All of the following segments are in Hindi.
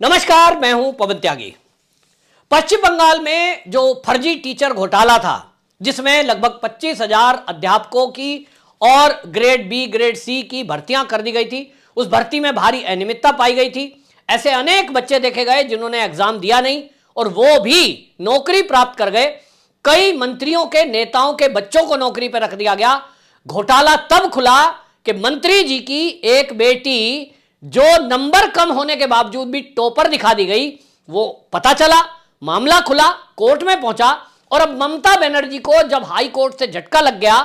नमस्कार, मैं हूं पवन त्यागी। पश्चिम बंगाल में जो फर्जी टीचर घोटाला था, जिसमें लगभग 25,000 अध्यापकों की और ग्रेड बी ग्रेड सी की भर्तियां कर दी गई थी, उस भर्ती में भारी अनियमितता पाई गई थी। ऐसे अनेक बच्चे देखे गए जिन्होंने एग्जाम दिया नहीं और वो भी नौकरी प्राप्त कर गए। कई मंत्रियों के नेताओं के बच्चों को नौकरी पर रख दिया गया। घोटाला तब खुला कि मंत्री जी की एक बेटी जो नंबर कम होने के बावजूद भी टॉपर दिखा दी गई, वो पता चला, मामला खुला, कोर्ट में पहुंचा और अब ममता बनर्जी को जब हाई कोर्ट से झटका लग गया,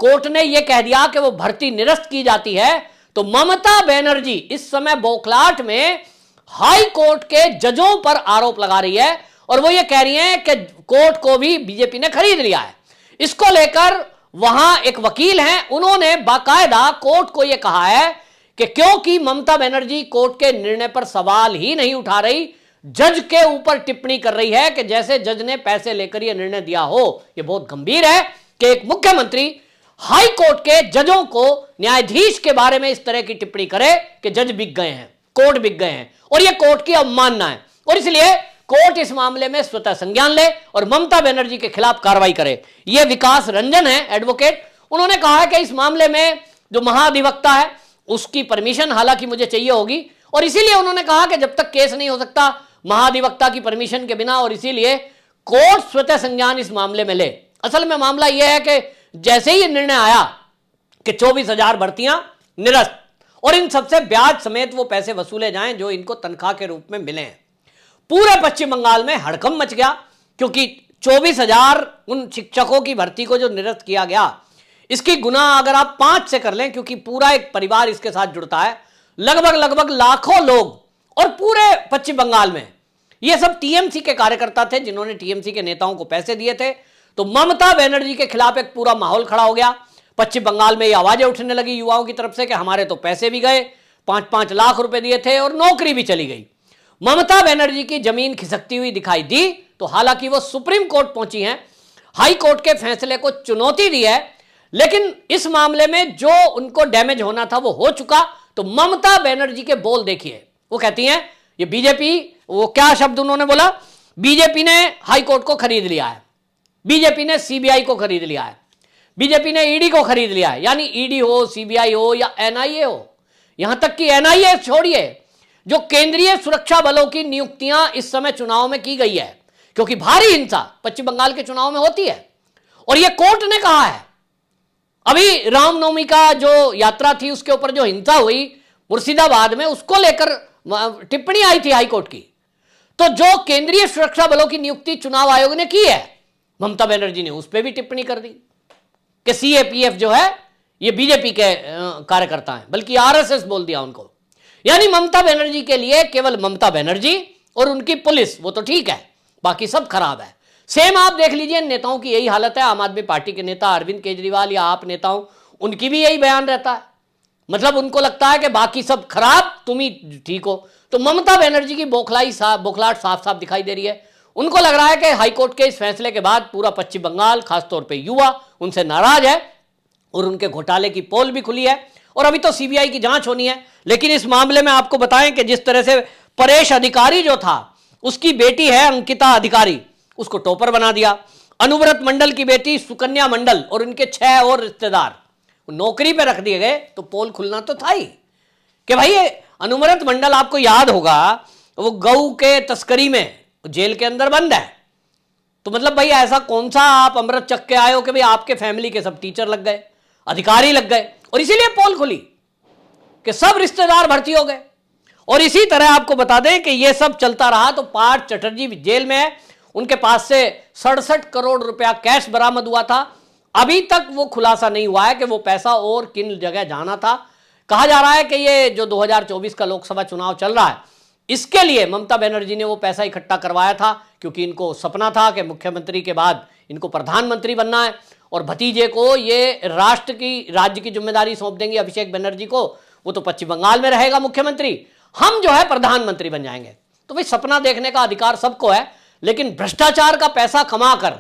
कोर्ट ने यह कह दिया कि वो भर्ती निरस्त की जाती है, तो ममता बनर्जी इस समय बौखलाहट में हाई कोर्ट के जजों पर आरोप लगा रही है और वो ये कह रही है कि कोर्ट को भी बीजेपी ने खरीद लिया है। इसको लेकर वहां एक वकील हैं, उन्होंने बाकायदा कोर्ट को यह कहा है कि क्योंकि ममता बनर्जी कोर्ट के निर्णय पर सवाल ही नहीं उठा रही, जज के ऊपर टिप्पणी कर रही है कि जैसे जज ने पैसे लेकर यह निर्णय दिया हो। यह बहुत गंभीर है कि एक मुख्यमंत्री हाई कोर्ट के जजों को, न्यायाधीश के बारे में इस तरह की टिप्पणी करे कि जज बिक गए हैं, कोर्ट बिक गए हैं, और यह कोर्ट की अवमानना है। और इसलिए कोर्ट इस मामले में स्वतः संज्ञान ले और ममता बनर्जी के खिलाफ कार्रवाई करे। यह विकास रंजन है, एडवोकेट, उन्होंने कहा है कि इस मामले में जो महाधिवक्ता है उसकी परमिशन हालांकि मुझे चाहिए होगी, और इसीलिए उन्होंने कहा कि जब तक केस नहीं हो सकता महाधिवक्ता की परमिशन के बिना, और इसीलिए कोर्ट स्वतः संज्ञान इस मामले में ले। असल में मामला यह है कि जैसे ही निर्णय आया कि 24,000 भर्तियां निरस्त और इन सबसे ब्याज समेत वो पैसे वसूले जाएं जो इनको तनख्वाह के रूप में मिले हैं, पूरे पश्चिम बंगाल में हड़कंप मच गया। क्योंकि 24,000 उन शिक्षकों की भर्ती को जो निरस्त किया गया, इसकी गुना अगर आप 5 से कर लें, क्योंकि पूरा एक परिवार इसके साथ जुड़ता है, लगभग लाखों लोग, और पूरे पश्चिम बंगाल में ये सब टीएमसी के कार्यकर्ता थे जिन्होंने टीएमसी के नेताओं को पैसे दिए थे। तो ममता बनर्जी के खिलाफ एक पूरा माहौल खड़ा हो गया। पश्चिम बंगाल में ये आवाजें उठने लगी युवाओं की तरफ से कि हमारे तो पैसे भी गए, 5-5 लाख रुपए दिए थे और नौकरी भी चली गई। ममता बनर्जी की जमीन खिसकती हुई दिखाई दी। तो हालांकि वो सुप्रीम कोर्ट पहुंची हैं, हाई कोर्ट के फैसले को चुनौती दी है, लेकिन इस मामले में जो उनको डैमेज होना था वो हो चुका। तो ममता बनर्जी के बोल देखिए, वो कहती हैं ये बीजेपी, वो क्या शब्द उन्होंने बोला, बीजेपी ने हाई कोर्ट को खरीद लिया है, बीजेपी ने सीबीआई को खरीद लिया है, बीजेपी ने ईडी को खरीद लिया है। यानी ईडी हो, सीबीआई हो या एनआईए हो, यहां तक कि एनआईए छोड़िए, जो केंद्रीय सुरक्षा बलों की नियुक्तियां इस समय चुनाव में की गई है, क्योंकि भारी हिंसा पश्चिम बंगाल के चुनाव में होती है, और यह कोर्ट ने कहा है। अभी रामनवमी का जो यात्रा थी उसके ऊपर जो हिंसा हुई मुर्शिदाबाद में, उसको लेकर टिप्पणी आई थी हाईकोर्ट की। तो जो केंद्रीय सुरक्षा बलों की नियुक्ति चुनाव आयोग ने की है, ममता बनर्जी ने उस पर भी टिप्पणी कर दी कि सीएपीएफ जो है ये बीजेपी के कार्यकर्ता हैं, बल्कि आरएसएस बोल दिया उनको। यानी ममता बनर्जी के लिए केवल ममता बनर्जी और उनकी पुलिस, वो तो ठीक है, बाकी सब खराब है। सेम आप देख लीजिए, नेताओं की यही हालत है। आम आदमी पार्टी के नेता अरविंद केजरीवाल या आप नेताओं, उनकी भी यही बयान रहता है। मतलब उनको लगता है कि बाकी सब खराब, तुम ही ठीक हो। तो ममता बनर्जी की बौखलाहट साफ साफ दिखाई दे रही है। उनको लग रहा है कि हाईकोर्ट के इस फैसले के बाद पूरा पश्चिम बंगाल, खासतौर पर युवा, उनसे नाराज है और उनके घोटाले की पोल भी खुली है। और अभी तो सीबीआई की जांच होनी है, लेकिन इस मामले में आपको बताएं कि जिस तरह से परेश अधिकारी जो था, उसकी बेटी है अंकिता अधिकारी, उसको टॉपर बना दिया। अनुव्रत मंडल की बेटी सुकन्या मंडल और उनके 6 और रिश्तेदार नौकरी पे रख दिए गए। तो पोल खुलना तो था ही कि भाई अनुव्रत मंडल, आपको याद होगा, वो गऊ के तस्करी में जेल के अंदर बंद है। तो मतलब भाई ऐसा कौन सा आप अमृत चख के आए हो कि भाई आपके फैमिली के सब टीचर लग गए, अधिकारी लग गए, और इसीलिए पोल खुली कि सब रिश्तेदार भर्ती हो गए। और इसी तरह आपको बता दें कि यह सब चलता रहा तो पार्थ चटर्जी जेल में है, उनके पास से 67 करोड़ रुपया कैश बरामद हुआ था। अभी तक वो खुलासा नहीं हुआ है कि वो पैसा और किन जगह जाना था। कहा जा रहा है कि ये जो 2024 का लोकसभा चुनाव चल रहा है, इसके लिए ममता बनर्जी ने वो पैसा इकट्ठा करवाया था, क्योंकि इनको सपना था कि मुख्यमंत्री के बाद इनको प्रधानमंत्री बनना है और भतीजे को ये राज्य की जिम्मेदारी सौंप देंगे, अभिषेक बनर्जी को। वो तो पश्चिम बंगाल में रहेगा मुख्यमंत्री, हम जो है प्रधानमंत्री बन जाएंगे। तो भाई सपना देखने का अधिकार सबको है, लेकिन भ्रष्टाचार का पैसा कमाकर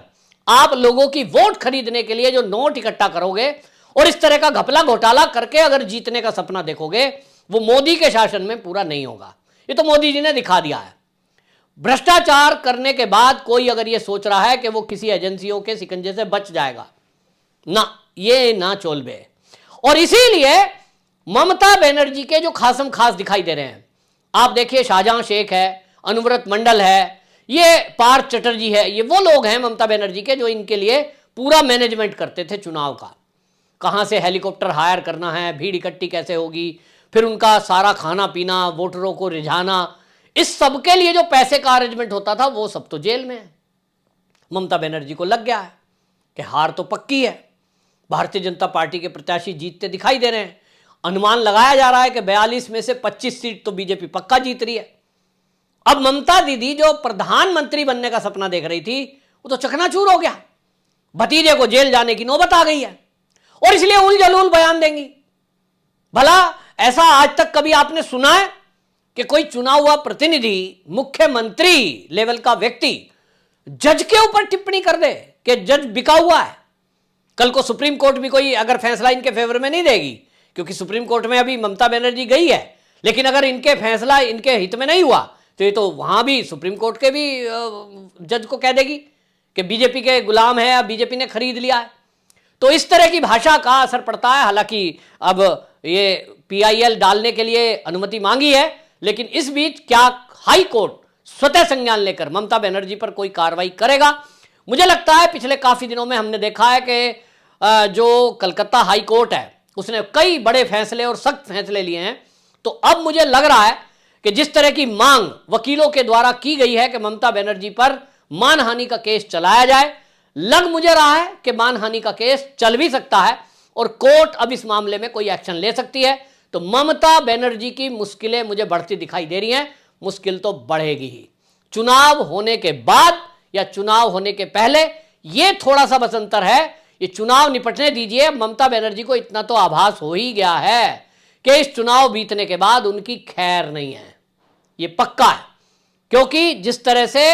आप लोगों की वोट खरीदने के लिए जो नोट इकट्ठा करोगे और इस तरह का घपला घोटाला करके अगर जीतने का सपना देखोगे, वो मोदी के शासन में पूरा नहीं होगा। ये तो मोदी जी ने दिखा दिया है। भ्रष्टाचार करने के बाद कोई अगर ये सोच रहा है कि वो किसी एजेंसियों के शिकंजे से बच जाएगा, ना, ये ना चोलबे। और इसीलिए ममता बनर्जी के जो खासम खास दिखाई दे रहे हैं, आप देखिए शाहजहां शेख है, अनुव्रत मंडल है, ये पार्थ चटर्जी है, ये वो लोग हैं ममता बनर्जी के जो इनके लिए पूरा मैनेजमेंट करते थे चुनाव का। कहां से हेलीकॉप्टर हायर करना है, भीड़ इकट्ठी कैसे होगी, फिर उनका सारा खाना पीना, वोटरों को रिझाना, इस सब के लिए जो पैसे का अरेंजमेंट होता था वो सब तो जेल में है। ममता बनर्जी को लग गया है कि हार तो पक्की है, भारतीय जनता पार्टी के प्रत्याशी जीतते दिखाई दे रहे हैं। अनुमान लगाया जा रहा है कि 42 में से 25 सीट तो बीजेपी पक्का जीत रही है। अब ममता दीदी जो प्रधानमंत्री बनने का सपना देख रही थी वो तो चकनाचूर हो गया, भतीजे को जेल जाने की नौबत आ गई है और इसलिए उलझुल बयान देंगी। भला ऐसा आज तक कभी आपने सुना है कि कोई चुना हुआ प्रतिनिधि, मुख्यमंत्री लेवल का व्यक्ति जज के ऊपर टिप्पणी कर दे कि जज बिका हुआ है? कल को सुप्रीम कोर्ट भी कोई अगर फैसला इनके फेवर में नहीं देगी, क्योंकि सुप्रीम कोर्ट में अभी ममता बनर्जी गई है, लेकिन अगर इनके फैसला इनके हित में नहीं हुआ तो ये तो वहां भी सुप्रीम कोर्ट के भी जज को कह देगी कि बीजेपी के गुलाम है या बीजेपी ने खरीद लिया है। तो इस तरह की भाषा का असर पड़ता है। हालांकि अब ये PIL डालने के लिए अनुमति मांगी है, लेकिन इस बीच क्या हाई कोर्ट स्वतः संज्ञान लेकर ममता बनर्जी पर कोई कार्रवाई करेगा? मुझे लगता है पिछले काफी दिनों में हमने देखा है कि जो कलकत्ता हाई कोर्ट है उसने कई बड़े फैसले और सख्त फैसले लिए हैं। तो अब मुझे लग रहा है कि जिस तरह की मांग वकीलों के द्वारा की गई है कि ममता बनर्जी पर मानहानि का केस चलाया जाए, लग मुझे रहा है कि मानहानि का केस चल भी सकता है और कोर्ट अब इस मामले में कोई एक्शन ले सकती है। तो ममता बनर्जी की मुश्किलें मुझे बढ़ती दिखाई दे रही हैं। मुश्किल तो बढ़ेगी ही, चुनाव होने के बाद या चुनाव होने के पहले, यह थोड़ा सा बस अंतर है। ये चुनाव निपटने दीजिए, ममता बनर्जी को इतना तो आभास हो ही गया है कि इस चुनाव बीतने के बाद उनकी खैर नहीं है, ये पक्का है। क्योंकि जिस तरह से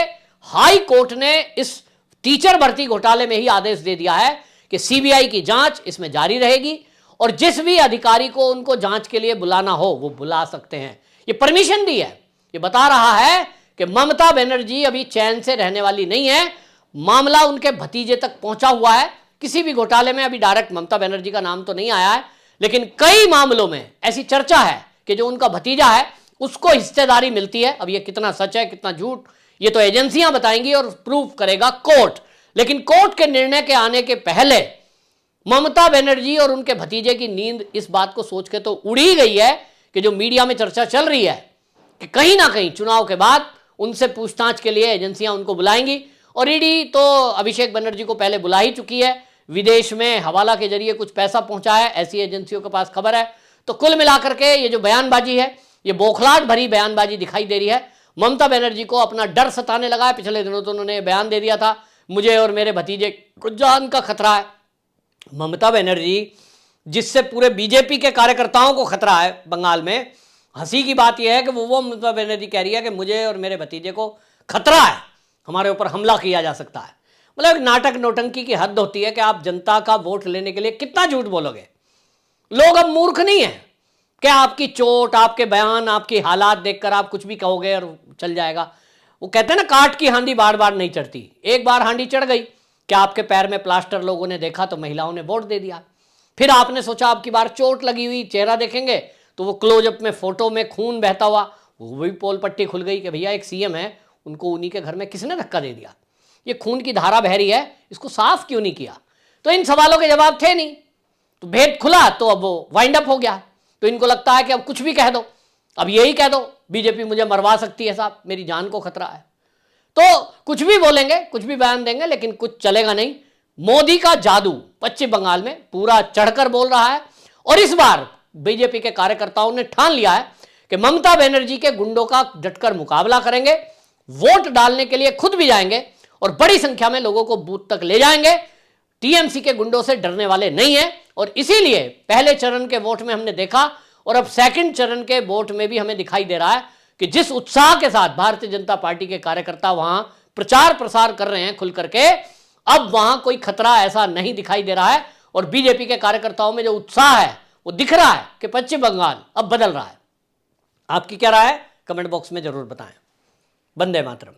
हाई कोर्ट ने इस टीचर भर्ती घोटाले में ही आदेश दे दिया है कि CBI की जांच इसमें जारी रहेगी और जिस भी अधिकारी को उनको जांच के लिए बुलाना हो वो बुला सकते हैं, ये परमिशन दी है। ये बता रहा है कि ममता बनर्जी अभी चैन से रहने वाली नहीं है। मामला उनके भतीजे तक पहुंचा हुआ है। किसी भी घोटाले में अभी डायरेक्ट ममता बनर्जी का नाम तो नहीं आया है, लेकिन कई मामलों में ऐसी चर्चा है कि जो उनका भतीजा है उसको हिस्सेदारी मिलती है। अब ये कितना सच है कितना झूठ, ये तो एजेंसियां बताएंगी और प्रूव करेगा कोर्ट। लेकिन कोर्ट के निर्णय के आने के पहले ममता बनर्जी और उनके भतीजे की नींद इस बात को सोच के तो उड़ ही गई है कि जो मीडिया में चर्चा चल रही है कि कहीं ना कहीं चुनाव के बाद उनसे पूछताछ के लिए एजेंसियां उनको बुलाएंगी। और ईडी तो अभिषेक बनर्जी को पहले बुला ही चुकी है, विदेश में हवाला के जरिए कुछ पैसा पहुंचा है, ऐसी एजेंसियों के पास खबर है। तो कुल मिलाकर के ये जो बयानबाजी है, ये बौखलाहट भरी बयानबाजी दिखाई दे रही है। ममता बनर्जी को अपना डर सताने लगा है। पिछले दिनों तो उन्होंने बयान दे दिया था, मुझे और मेरे भतीजे को जान का खतरा है। ममता बनर्जी जिससे पूरे बीजेपी के कार्यकर्ताओं को खतरा है बंगाल में, हंसी की बात यह है कि वो ममता बनर्जी कह रही है कि मुझे और मेरे भतीजे को खतरा है, हमारे ऊपर हमला किया जा सकता है। मतलब नाटक नौटंकी की हद होती है कि आप जनता का वोट लेने के लिए कितना झूठ बोलोगे। लोग अब मूर्ख नहीं है कि आपकी चोट, आपके बयान, आपकी हालात देखकर आप कुछ भी कहोगे और चल जाएगा। वो कहते हैं ना, काट की हांडी बार बार नहीं चढ़ती। एक बार हांडी चढ़ गई कि आपके पैर में प्लास्टर लोगों ने देखा तो महिलाओं ने वोट दे दिया। फिर आपने सोचा आपकी बार चोट लगी हुई, चेहरा देखेंगे तो वो क्लोजअप में फोटो में खून बहता हुआ, वो भी पोल पट्टी खुल गई कि भैया एक CM है, उनको उन्हीं के घर में किसने धक्का दे दिया, ये खून की धारा बह रही है, इसको साफ क्यों नहीं किया। तो इन सवालों के जवाब थे नहीं, तो भेद खुला तो अब वो वाइंड अप हो गया। तो इनको लगता है कि अब कुछ भी कह दो, अब यही कह दो बीजेपी मुझे मरवा सकती है साहब, मेरी जान को खतरा है। तो कुछ भी बोलेंगे, कुछ भी बयान देंगे, लेकिन कुछ चलेगा नहीं। मोदी का जादू पश्चिम बंगाल में पूरा चढ़कर बोल रहा है और इस बार बीजेपी के कार्यकर्ताओं ने ठान लिया है कि ममता बनर्जी के गुंडों का डटकर मुकाबला करेंगे, वोट डालने के लिए खुद भी जाएंगे और बड़ी संख्या में लोगों को बूथ तक ले जाएंगे। TMC के गुंडों से डरने वाले नहीं है और इसीलिए पहले चरण के वोट में हमने देखा और अब सेकंड चरण के वोट में भी हमें दिखाई दे रहा है कि जिस उत्साह के साथ भारतीय जनता पार्टी के कार्यकर्ता वहां प्रचार प्रसार कर रहे हैं खुल करके, अब वहां कोई खतरा ऐसा नहीं दिखाई दे रहा है। और बीजेपी के कार्यकर्ताओं में जो उत्साह है वो दिख रहा है कि पश्चिम बंगाल अब बदल रहा है। आपकी क्या राय है कमेंट बॉक्स में जरूर बताएं। वंदे मातरम।